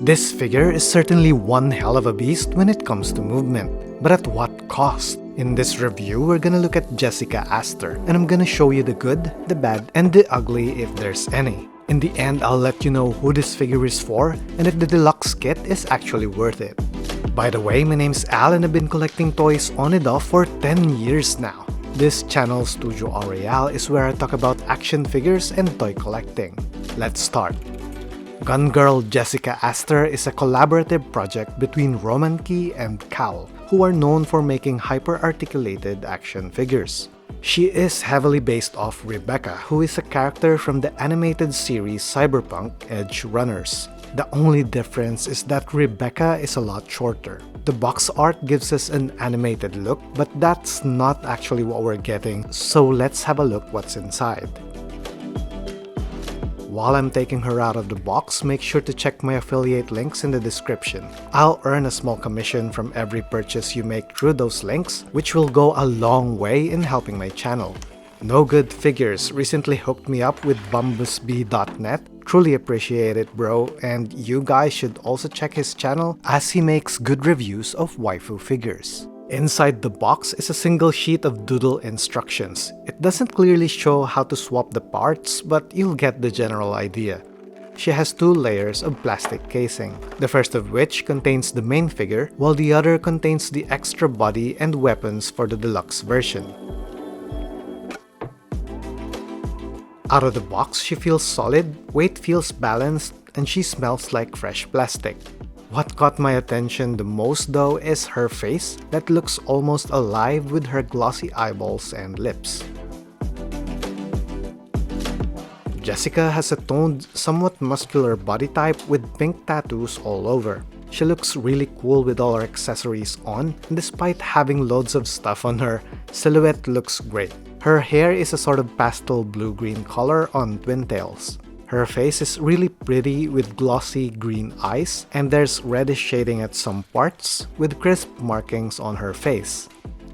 This figure is certainly one hell of a beast when it comes to movement, but at what cost? In this review, we're gonna look at Jessica Aster, and I'm gonna show you the good, the bad, and the ugly if there's any. In the end, I'll let you know who this figure is for, and if the deluxe kit is actually worth it. By the way, my name's Al and I've been collecting toys on and off for 10 years now. This channel, Studio Aureal, is where I talk about action figures and toy collecting. Let's start. Girl Jessica Aster is a collaborative project between Romankey and Cowl, who are known for making hyper-articulated action figures. She is heavily based off Rebecca, who is a character from the animated series Cyberpunk Edge Runners. The only difference is that Rebecca is a lot shorter. The box art gives us an animated look, but that's not actually what we're getting, so let's have a look what's inside. While I'm taking her out of the box, make sure to check my affiliate links in the description. I'll earn a small commission from every purchase you make through those links, which will go a long way in helping my channel. No Good Figures recently hooked me up with Bombusbee.net. Truly appreciate it, bro, and you guys should also check his channel as he makes good reviews of waifu figures. Inside the box is a single sheet of doodle instructions. It doesn't clearly show how to swap the parts, but you'll get the general idea. She has two layers of plastic casing, the first of which contains the main figure, while the other contains the extra body and weapons for the deluxe version. Out of the box, she feels solid, weight feels balanced, and she smells like fresh plastic. What caught my attention the most though is her face that looks almost alive with her glossy eyeballs and lips. Jessica has a toned, somewhat muscular body type with pink tattoos all over. She looks really cool with all her accessories on, and despite having loads of stuff on her, silhouette looks great. Her hair is a sort of pastel blue-green color on twin tails. Her face is really pretty with glossy green eyes, and there's reddish shading at some parts, with crisp markings on her face.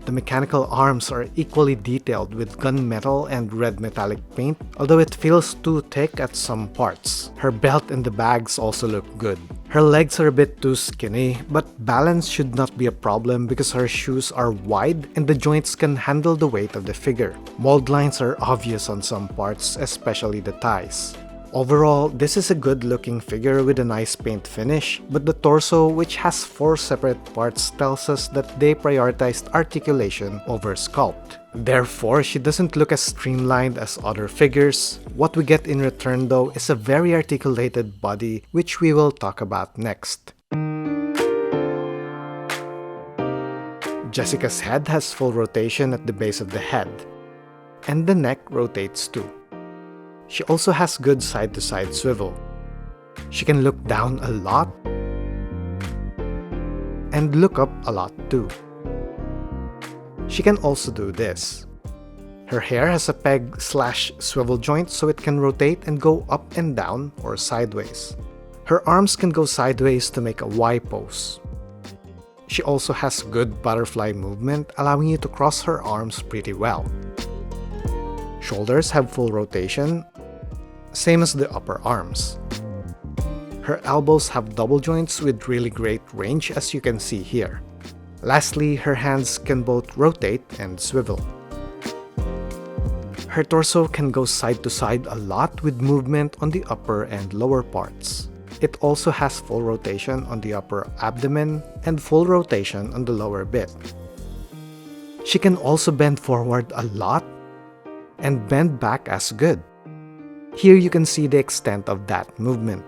The mechanical arms are equally detailed with gunmetal and red metallic paint, although it feels too thick at some parts. Her belt and the bags also look good. Her legs are a bit too skinny, but balance should not be a problem because her shoes are wide and the joints can handle the weight of the figure. Mold lines are obvious on some parts, especially the thighs. Overall, this is a good-looking figure with a nice paint finish, but the torso, which has 4 separate parts, tells us that they prioritized articulation over sculpt. Therefore, she doesn't look as streamlined as other figures. What we get in return though is a very articulated body, which we will talk about next. Jessica's head has full rotation at the base of the head, and the neck rotates too. She also has good side-to-side swivel. She can look down a lot and look up a lot too. She can also do this. Her hair has a peg/swivel joint so it can rotate and go up and down or sideways. Her arms can go sideways to make a Y pose. She also has good butterfly movement, allowing you to cross her arms pretty well. Shoulders have full rotation, same as the upper arms. Her elbows have double joints with really great range, as you can see here. Lastly, her hands can both rotate and swivel. Her torso can go side to side a lot with movement on the upper and lower parts. It also has full rotation on the upper abdomen and full rotation on the lower bit. She can also bend forward a lot and bend back as good. Here you can see the extent of that movement.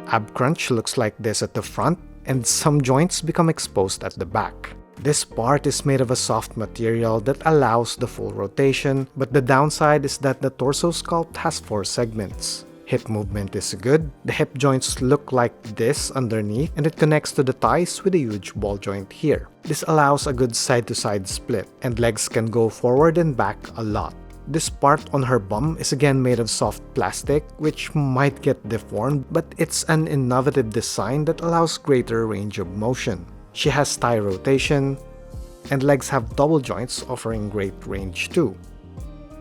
Ab crunch looks like this at the front, and some joints become exposed at the back. This part is made of a soft material that allows the full rotation, but the downside is that the torso sculpt has 4 segments. Hip movement is good, the hip joints look like this underneath, and it connects to the thighs with a huge ball joint here. This allows a good side-to-side split, and legs can go forward and back a lot. This part on her bum is again made of soft plastic, which might get deformed, but it's an innovative design that allows greater range of motion. She has thigh rotation, and legs have double joints offering great range too.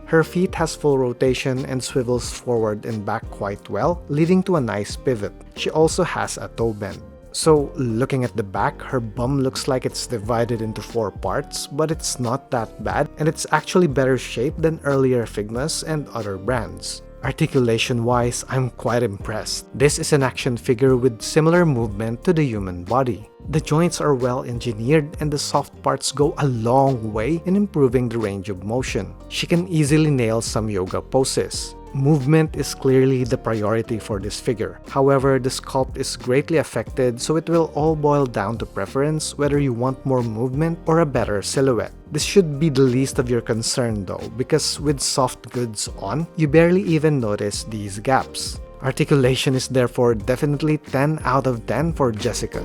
Her feet has full rotation and swivels forward and back quite well, leading to a nice pivot. She also has a toe bend. So, looking at the back, her bum looks like it's divided into 4 parts, but it's not that bad, and it's actually better shaped than earlier Figmas and other brands. Articulation-wise, I'm quite impressed. This is an action figure with similar movement to the human body. The joints are well engineered and the soft parts go a long way in improving the range of motion. She can easily nail some yoga poses. Movement is clearly the priority for this figure. However, the sculpt is greatly affected, so it will all boil down to preference whether you want more movement or a better silhouette. This should be the least of your concern though, because with soft goods on, you barely even notice these gaps. Articulation is therefore definitely 10 out of 10 for Jessica.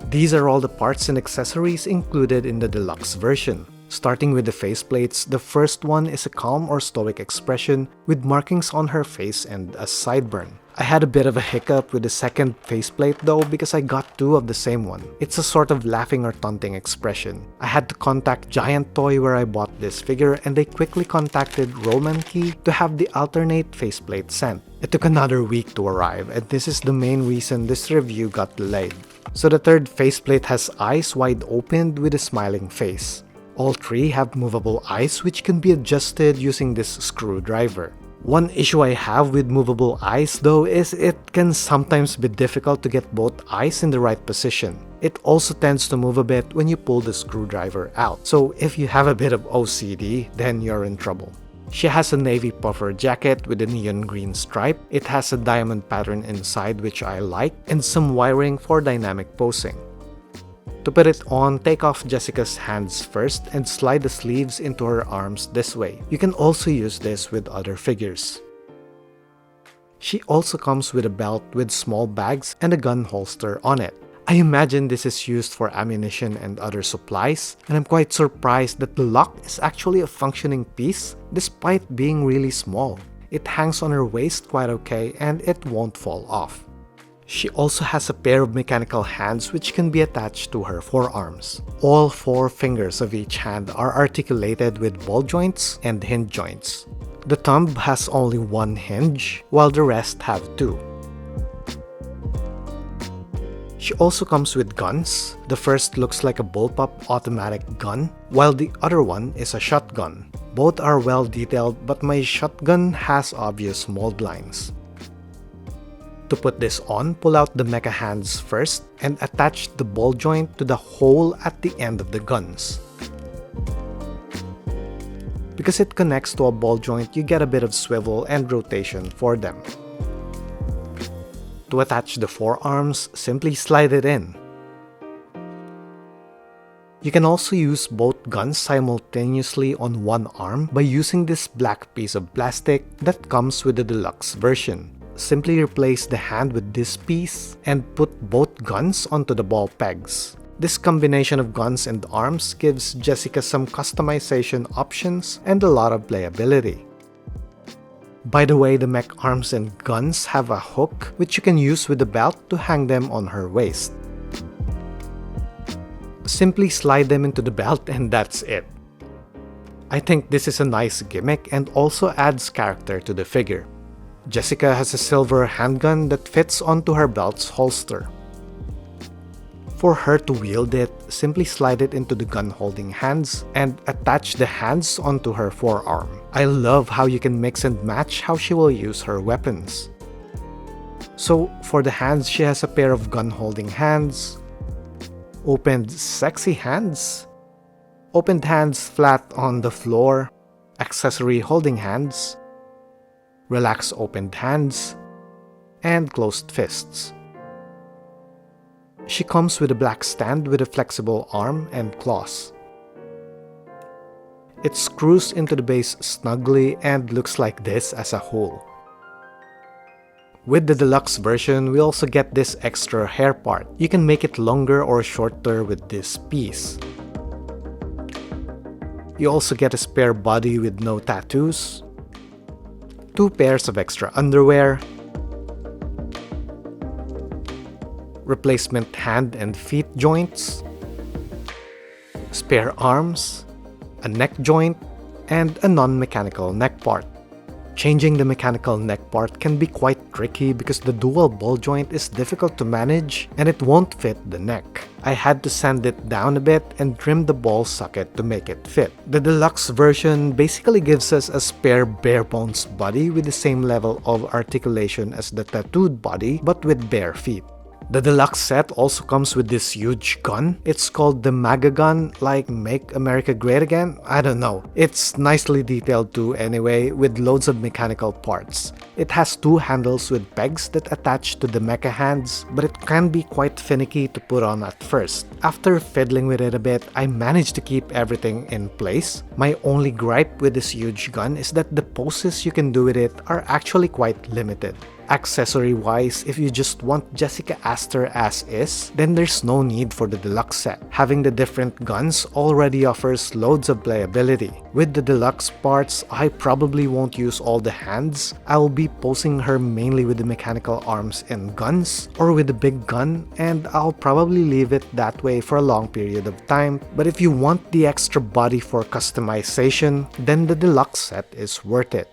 These are all the parts and accessories included in the deluxe version. Starting with the faceplates, the first one is a calm or stoic expression with markings on her face and a sideburn. I had a bit of a hiccup with the second faceplate though because I got 2 of the same one. It's a sort of laughing or taunting expression. I had to contact Giant Toy where I bought this figure and they quickly contacted Romankey to have the alternate faceplate sent. It took another week to arrive and this is the main reason this review got delayed. So the third faceplate has eyes wide opened with a smiling face. All 3 have movable eyes which can be adjusted using this screwdriver. One issue I have with movable eyes though is it can sometimes be difficult to get both eyes in the right position. It also tends to move a bit when you pull the screwdriver out, so if you have a bit of OCD, then you're in trouble. She has a navy puffer jacket with a neon green stripe. It has a diamond pattern inside which I like, and some wiring for dynamic posing. To put it on, take off Jessica's hands first and slide the sleeves into her arms this way. You can also use this with other figures. She also comes with a belt with small bags and a gun holster on it. I imagine this is used for ammunition and other supplies, and I'm quite surprised that the lock is actually a functioning piece despite being really small. It hangs on her waist quite okay and it won't fall off. She also has a pair of mechanical hands which can be attached to her forearms. All 4 fingers of each hand are articulated with ball joints and hinge joints. The thumb has only 1 hinge, while the rest have 2. She also comes with guns. The first looks like a bullpup automatic gun, while the other one is a shotgun. Both are well detailed, but my shotgun has obvious mold lines. To put this on, pull out the mecha hands first and attach the ball joint to the hole at the end of the guns. Because it connects to a ball joint, you get a bit of swivel and rotation for them. To attach the forearms, simply slide it in. You can also use both guns simultaneously on one arm by using this black piece of plastic that comes with the deluxe version. Simply replace the hand with this piece and put both guns onto the ball pegs. This combination of guns and arms gives Jessica some customization options and a lot of playability. By the way, the mech arms and guns have a hook which you can use with the belt to hang them on her waist. Simply slide them into the belt and that's it. I think this is a nice gimmick and also adds character to the figure. Jessica has a silver handgun that fits onto her belt's holster. For her to wield it, simply slide it into the gun-holding hands and attach the hands onto her forearm. I love how you can mix and match how she will use her weapons. So for the hands, she has a pair of gun-holding hands, opened sexy hands, opened hands flat on the floor, accessory holding hands, relaxed opened hands, and closed fists. She comes with a black stand with a flexible arm and claws. It screws into the base snugly and looks like this as a whole. With the deluxe version, we also get this extra hair part. You can make it longer or shorter with this piece. You also get a spare body with no tattoos, 2 pairs of extra underwear, replacement hand and feet joints, spare arms, a neck joint, and a non-mechanical neck part. Changing the mechanical neck part can be quite tricky because the dual ball joint is difficult to manage and it won't fit the neck. I had to sand it down a bit and trim the ball socket to make it fit. The deluxe version basically gives us a spare bare bones body with the same level of articulation as the tattooed body but with bare feet. The deluxe set also comes with this huge gun. It's called the MAGA gun, like Make America Great Again? I don't know. It's nicely detailed too anyway, with loads of mechanical parts. It has two handles with pegs that attach to the mecha hands, but it can be quite finicky to put on at first. After fiddling with it a bit, I managed to keep everything in place. My only gripe with this huge gun is that the poses you can do with it are actually quite limited. Accessory-wise, if you just want Jessica Aster as is, then there's no need for the deluxe set. Having the different guns already offers loads of playability. With the deluxe parts, I probably won't use all the hands. I'll be posing her mainly with the mechanical arms and guns, or with the big gun, and I'll probably leave it that way for a long period of time. But if you want the extra body for customization, then the deluxe set is worth it.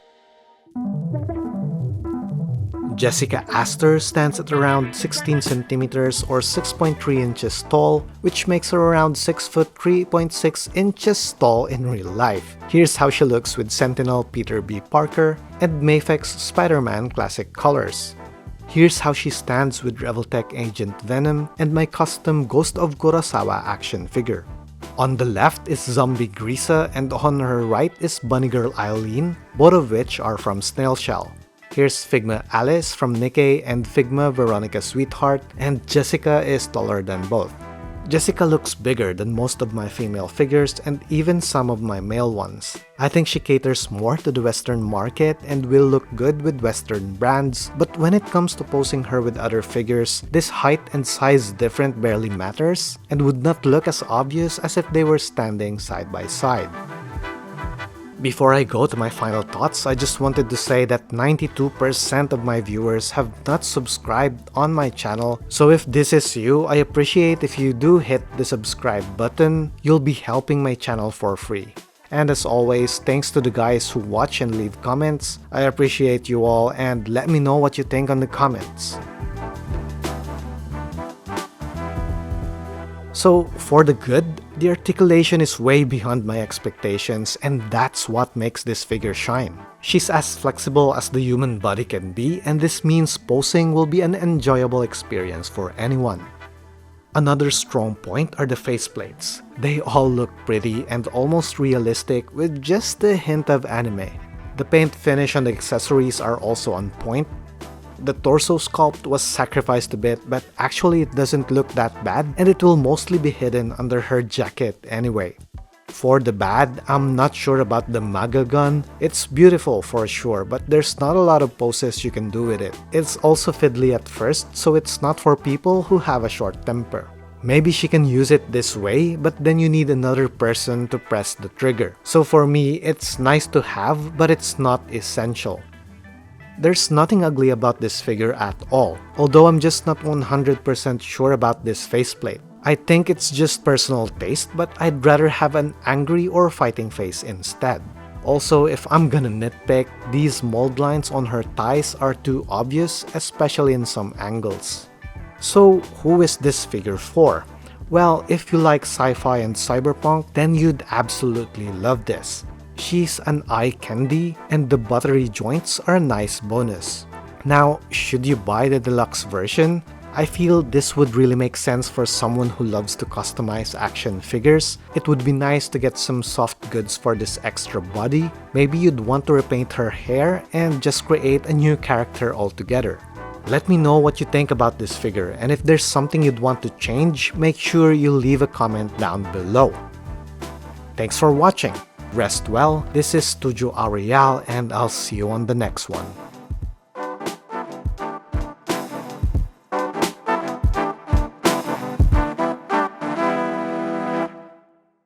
Jessica Aster stands at around 16 centimeters or 6.3 inches tall, which makes her around 6 foot 3.6 inches tall in real life. Here's how she looks with Sentinel Peter B. Parker and Mafex Spider-Man classic colors. Here's how she stands with Revoltech Agent Venom and my custom Ghost of Kurosawa action figure. On the left is Zombie Grisa and on her right is Bunny Girl Eileen, both of which are from Snail Shell. Here's Figma Alice from Nikkei and Figma Veronica Sweetheart, and Jessica is taller than both. Jessica looks bigger than most of my female figures and even some of my male ones. I think she caters more to the Western market and will look good with Western brands, but when it comes to posing her with other figures, this height and size difference barely matters and would not look as obvious as if they were standing side by side. Before I go to my final thoughts, I just wanted to say that 92% of my viewers have not subscribed on my channel, so if this is you, I appreciate if you do hit the subscribe button. You'll be helping my channel for free. And as always, thanks to the guys who watch and leave comments. I appreciate you all, and let me know what you think on the comments. So, for the good, the articulation is way beyond my expectations, and that's what makes this figure shine. She's as flexible as the human body can be, and this means posing will be an enjoyable experience for anyone. Another strong point are the faceplates. They all look pretty and almost realistic with just a hint of anime. The paint finish on the accessories are also on point. The torso sculpt was sacrificed a bit, but actually it doesn't look that bad and it will mostly be hidden under her jacket anyway. For the bad, I'm not sure about the MAGA gun. It's beautiful for sure, but there's not a lot of poses you can do with it. It's also fiddly at first, so it's not for people who have a short temper. Maybe she can use it this way, but then you need another person to press the trigger. So for me, it's nice to have, but it's not essential. There's nothing ugly about this figure at all, although I'm just not 100% sure about this faceplate. I think it's just personal taste, but I'd rather have an angry or fighting face instead. Also, if I'm gonna nitpick, these mold lines on her thighs are too obvious, especially in some angles. So, who is this figure for? Well, if you like sci-fi and cyberpunk, then you'd absolutely love this. She's an eye candy, and the buttery joints are a nice bonus. Now, should you buy the deluxe version? I feel this would really make sense for someone who loves to customize action figures. It would be nice to get some soft goods for this extra body. Maybe you'd want to repaint her hair and just create a new character altogether. Let me know what you think about this figure, and if there's something you'd want to change, make sure you leave a comment down below. Thanks for watching. Rest well, this is Studio Aureal, and I'll see you on the next one.